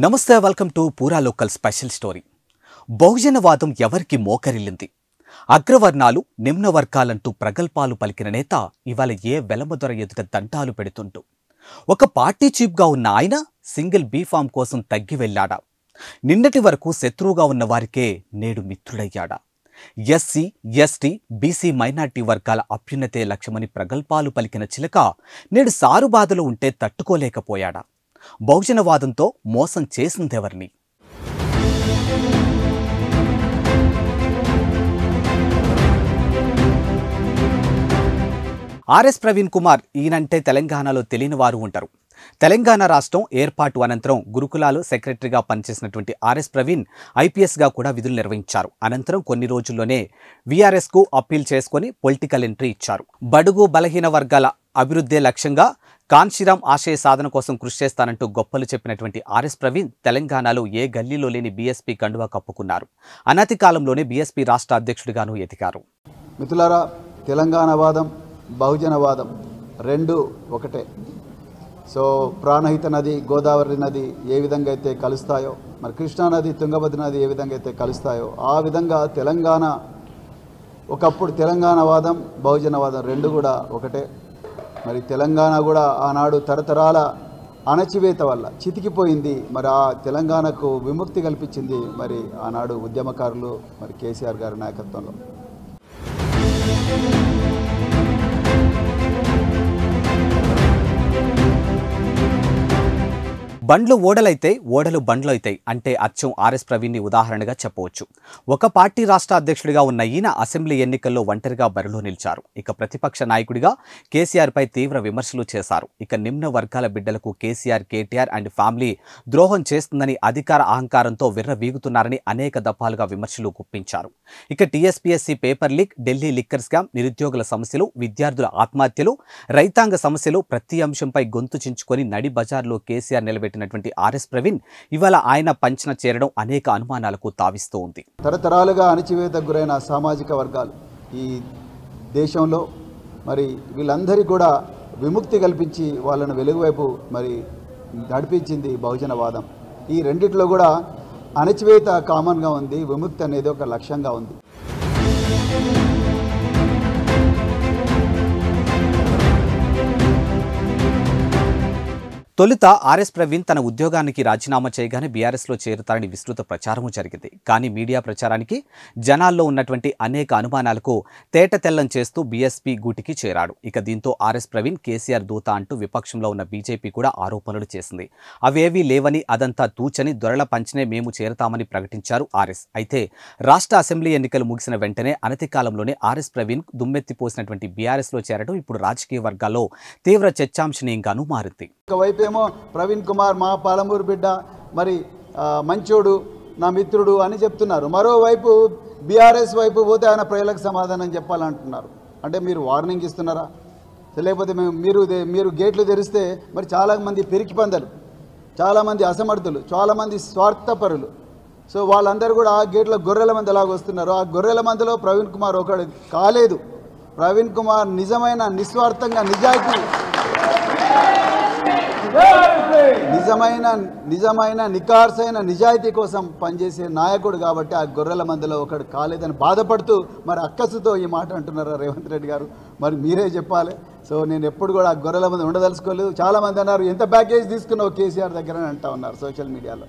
నమస్తే welcome to పూరా local special story. బహుజనవాదం ఎవరికి మోకరిల్లింది? అగ్రవర్ణాలు నిమ్న వర్గాలంటూ ప్రగల్భాలు పలికిన నేత ఇవాళ ఏ వెలమదొర ఎదుట దంటాలు పెడుతుంటూ ఒక పార్టీ చీఫ్గా ఉన్న ఆయన సింగిల్ బీఫామ్ కోసం తగ్గి వెళ్ళాడా? నిన్నటి వరకు శత్రువుగా ఉన్న వారికే నేడు మిత్రుడయ్యాడా? ఎస్సీ, ఎస్టీ, బీసీ మైనార్టీ వర్గాల అభ్యున్నతే లక్ష్యమని ప్రగల్భాలు పలికిన చిలక నేడు సారుబాధలు ఉంటే తట్టుకోలేకపోయాడా? బహుజనవాదంతో మోసం చేసిందెవరిని? ఆర్ఎస్ ప్రవీణ్ కుమార్ ఈయనంటే తెలంగాణలో తెలియని వారు ఉంటారు. తెలంగాణ రాష్ట్రం ఏర్పాటు అనంతరం గురుకులాలు సెక్రటరీగా పనిచేసినటువంటి ఆర్ఎస్ ప్రవీణ్ ఐపీఎస్గా కూడా విధులు నిర్వహించారు. అనంతరం కొన్ని రోజుల్లోనే వీఆర్ఎస్కు అప్పీల్ చేసుకుని పొలిటికల్ ఎంట్రీ ఇచ్చారు. బడుగు బలహీన వర్గాల అభివృద్ధే లక్ష్యంగా కాన్షీరామ్ ఆశయ సాధన కోసం కృషి చేస్తానంటూ గొప్పలు చెప్పినటువంటి ఆర్ఎస్ ప్రవీణ్ తెలంగాణలో ఏ గల్లీలో లేని బీఎస్పీ కండువా కప్పుకున్నారు. అనతి కాలంలోనే బీఎస్పీ రాష్ట్ర అధ్యక్షుడిగాను ఎదిగారు. మిత్రులారా, తెలంగాణవాదం బహుజనవాదం రెండు ఒకటే. సో ప్రాణహిత నది, గోదావరి నది ఏ విధంగా అయితే కలుస్తాయో, మరి కృష్ణానది, తుంగభద్ర నది ఏ విధంగా అయితే కలుస్తాయో, ఆ విధంగా తెలంగాణ ఒకప్పుడు తెలంగాణవాదం బహుజనవాదం రెండు కూడా ఒకటే. మరి తెలంగాణ కూడా ఆనాడు తరతరాల అణచివేత వల్ల చితికిపోయింది. మరి ఆ తెలంగాణకు విముక్తి కల్పించింది మరి ఆనాడు ఉద్యమకారులు, మరి కేసీఆర్ గారి నాయకత్వంలో. బండ్లు ఓడలైతే, ఓడలు బండ్లు అవుతాయి అంటే అచ్చం ఆర్ఎస్ ప్రవీణ్ని ఉదాహరణగా చెప్పవచ్చు. ఒక పార్టీ రాష్ట్ర అధ్యక్షుడిగా ఉన్న ఈయన అసెంబ్లీ ఎన్నికల్లో ఒంటరిగా బరిలో నిలిచారు. ఇక ప్రతిపక్ష నాయకుడిగా కేసీఆర్పై తీవ్ర విమర్శలు చేశారు. ఇక నిమ్న వర్గాల బిడ్డలకు కేసీఆర్, కేటీఆర్ అండ్ ఫ్యామిలీ ద్రోహం చేస్తుందని అధికార అహంకారంతో విర్రవీగుతున్నారని అనేక దఫాలుగా విమర్శలు గుప్పించారు. ఇక TSPSC paper leak, Delhi liquor scam, నిరుద్యోగుల సమస్యలు, విద్యార్థుల ఆత్మహత్యలు, రైతాంగ సమస్యలు ప్రతి అంశంపై గొంతు చించుకొని నడి బజార్లో కేసీఆర్ నిలబెట్టి ఆర్ఎస్ ప్రవీణ్ ఇవాళ ఆయన పంచన చేరడం అనేక అనుమానాలకు తావిస్తూ ఉంది. తరతరాలుగా అణచివేతకు గురైన సామాజిక వర్గాలు ఈ దేశంలో మరి వీళ్ళందరికీ కూడా విముక్తి కల్పించి వాళ్ళను వెలుగువైపు మరి నడిపించింది బహుజనవాదం. ఈ రెండిట్లో కూడా అణచివేత కామన్గా ఉంది, విముక్తి అనేది ఒక లక్ష్యంగా ఉంది. తొలుత ఆర్ఎస్ ప్రవీణ్ తన ఉద్యోగానికి రాజీనామా చేయగానే బీఆర్ఎస్లో చేరుతారని విస్తృత ప్రచారము జరిగింది. కానీ మీడియా ప్రచారానికి జనాల్లో ఉన్నటువంటి అనేక అనుమానాలకు తేట తెల్లం చేస్తూ బీఎస్పీ గూటికి చేరాడు. ఇక దీంతో ఆర్ఎస్ ప్రవీణ్ కేసీఆర్ దూత అంటూ విపక్షంలో ఉన్న బీజేపీ కూడా ఆరోపణలు చేసింది. అవేవీ లేవని, అదంతా తూచని, దొరల పంచనే మేము చేరతామని ప్రకటించారు ఆర్ఎస్. అయితే రాష్ట్ర అసెంబ్లీ ఎన్నికలు ముగిసిన వెంటనే అనతి కాలంలోనే ఆర్ఎస్ ప్రవీణ్ దుమ్మెత్తిపోసినటువంటి బీఆర్ఎస్లో చేరడం ఇప్పుడు రాజకీయ వర్గాల్లో తీవ్ర చర్చాంశనీయంగాను మారింది. ఒకవైపేమో ప్రవీణ్ కుమార్ మా పాలమూరు బిడ్డ, మరి మంచోడు, నా మిత్రుడు అని చెప్తున్నారు. మరోవైపు బీఆర్ఎస్ వైపు పోతే ఆయన ప్రజలకు సమాధానం చెప్పాలంటున్నారు. అంటే మీరు వార్నింగ్ ఇస్తున్నారా? లేకపోతే మీరు గేట్లు తెరిస్తే మరి చాలామంది పెరికి పందలు, చాలామంది అసమర్థులు, చాలామంది స్వార్థపరులు, సో వాళ్ళందరూ కూడా ఆ గేట్ల గొర్రెల మంది ఎలాగ వస్తున్నారు. ఆ గొర్రెల మందిలో ప్రవీణ్ కుమార్ ఒకడు కాలేదు. ప్రవీణ్ కుమార్ నిజమైన, నిస్వార్థంగా, నిజమైన నికార్సైన నిజాయితీ కోసం పనిచేసే నాయకుడు కాబట్టి ఆ గొర్రెల మందిలో ఒకడు కాలేదని బాధపడుతూ మరి అక్కసుతో ఈ మాట అంటున్నారు రేవంత్ రెడ్డి గారు. మరి మీరే చెప్పాలి. సో నేను ఎప్పుడు కూడా ఆ గొర్రెల మంది ఉండదలుచుకోలేదు. చాలామంది అన్నారు ఎంత ప్యాకేజ్ తీసుకున్నావు కేసీఆర్ దగ్గర అని అంటా ఉన్నారు సోషల్ మీడియాలో.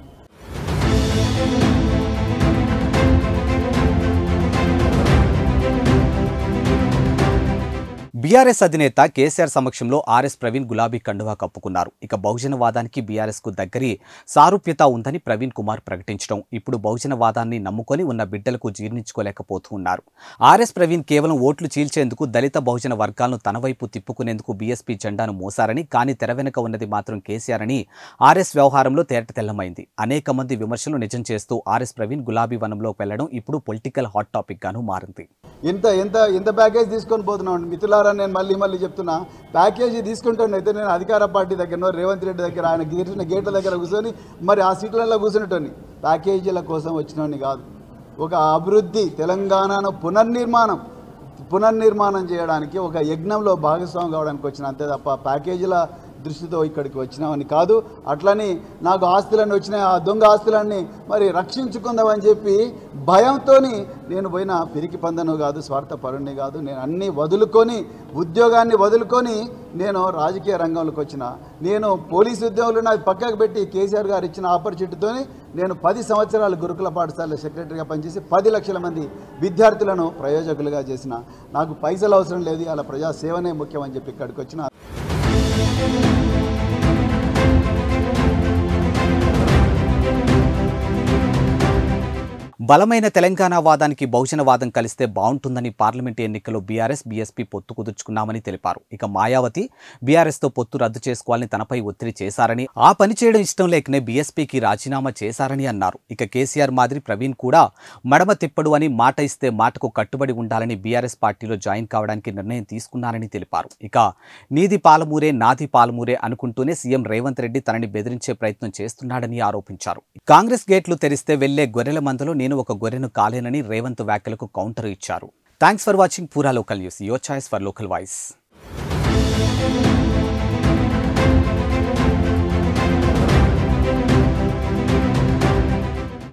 బీఆర్ఎస్ అధినేత కేసీఆర్ సమక్షంలో ఆర్ఎస్ ప్రవీణ్ గులాబీ కండువా కప్పుకున్నారు. ఇక బహుజనవాదానికి బీఆర్ఎస్కు దగ్గరి సారూప్యత ఉందని ప్రవీణ్ కుమార్ ప్రకటించడం ఇప్పుడు బహుజనవాదాన్ని నమ్ముకొని ఉన్న బిడ్డలకు జీర్ణించుకోలేకపోతూ ఉన్నారు. ఆర్ఎస్ ప్రవీణ్ కేవలం ఓట్లు చీల్చేందుకు, దళిత బహుజన వర్గాలను తన వైపు తిప్పుకునేందుకు బీఎస్పీ జెండాను మోసారని, కానీ తెర వెనుక ఉన్నది మాత్రం కేసీఆర్ అని ఆర్ఎస్ వ్యవహారంలో తేటతెల్లమైంది. అనేక మంది విమర్శలు నిజం చేస్తూ ఆర్ఎస్ ప్రవీణ్ గులాబీ వనంలోకి వెళ్లడం ఇప్పుడు పొలిటికల్ హాట్ టాపిక్ గాను మారింది. ఎంత ప్యాకేజ్ తీసుకొని పోతున్నాం మిత్రులారా. నేను మళ్ళీ చెప్తున్నా, ప్యాకేజీ తీసుకుంటానైతే నేను అధికార పార్టీ దగ్గర, రేవంత్ రెడ్డి దగ్గర, ఆయన గేట్ల దగ్గర కూర్చొని మరి ఆ సీట్లలో కూర్చునేటోని, ప్యాకేజీల కోసం వచ్చినోని కాదు. ఒక అభివృద్ధి, తెలంగాణను పునర్నిర్మాణం చేయడానికి ఒక యజ్ఞంలో భాగస్వామి కావడానికి వచ్చిన, అంతే తప్ప ప్యాకేజీల దృష్టితో ఇక్కడికి వచ్చినామని కాదు. అట్లని నాకు ఆస్తులన్నీ వచ్చినాయి, ఆ దొంగ ఆస్తులన్నీ మరి రక్షించుకుందామని చెప్పి భయంతో నేను పోయిన పిరికి పందను కాదు, స్వార్థపరుణ్ణి కాదు. నేను అన్నీ వదులుకొని, ఉద్యోగాన్ని వదులుకొని నేను రాజకీయ రంగంలోకి వచ్చిన. నేను పోలీసు ఉద్యోగంలో నాకు పక్కకు పెట్టి కేసీఆర్ గారు ఇచ్చిన ఆపర్చునిటీతో నేను 10 సంవత్సరాలు గురుకుల పాఠశాల సెక్రటరీగా పనిచేసి 10 లక్షల మంది విద్యార్థులను ప్రయోజకులుగా చేసిన. నాకు పైసలు అవసరం లేదు, అలా ప్రజాసేవనే ముఖ్యం అని చెప్పి ఇక్కడికి వచ్చిన. బలమైన తెలంగాణ వాదానికి బహుజన వాదం కలిస్తే బాగుంటుందని పార్లమెంటు ఎన్నికల్లో బీఆర్ఎస్ బీఎస్పీ పొత్తు కుదుర్చుకున్నామని తెలిపారు. ఇక మాయావతి బీఆర్ఎస్తో పొత్తు రద్దు చేసుకోవాలని తనపై ఒత్తిడి చేశారని, ఆ పని చేయడం ఇష్టం లేకనే బీఎస్పీకి రాజీనామా చేశారని అన్నారు. ఇక కేసీఆర్ మాదిరి ప్రవీణ్ కూడా మడమ తిప్పడు అని మాట ఇస్తే మాటకు కట్టుబడి ఉండాలని బీఆర్ఎస్ పార్టీలో జాయిన్ కావడానికి నిర్ణయం తీసుకున్నారని తెలిపారు. ఇక నీది పాలమూరే నాది పాలమూరే అనుకుంటూనే సీఎం రేవంత్ రెడ్డి తనని బెదిరించే ప్రయత్నం చేస్తున్నాడని ఆరోపించారు. కాంగ్రెస్ గేట్లు తెరిస్తే వెళ్లే గొర్రెల మందలో నేను ఒక గొర్రెను కాలేనని రేవంత్ వ్యాఖ్యలకు కౌంటర్ ఇచ్చారు. థ్యాంక్స్ ఫర్ వాచింగ్ పూరా local news, your choice for local voice.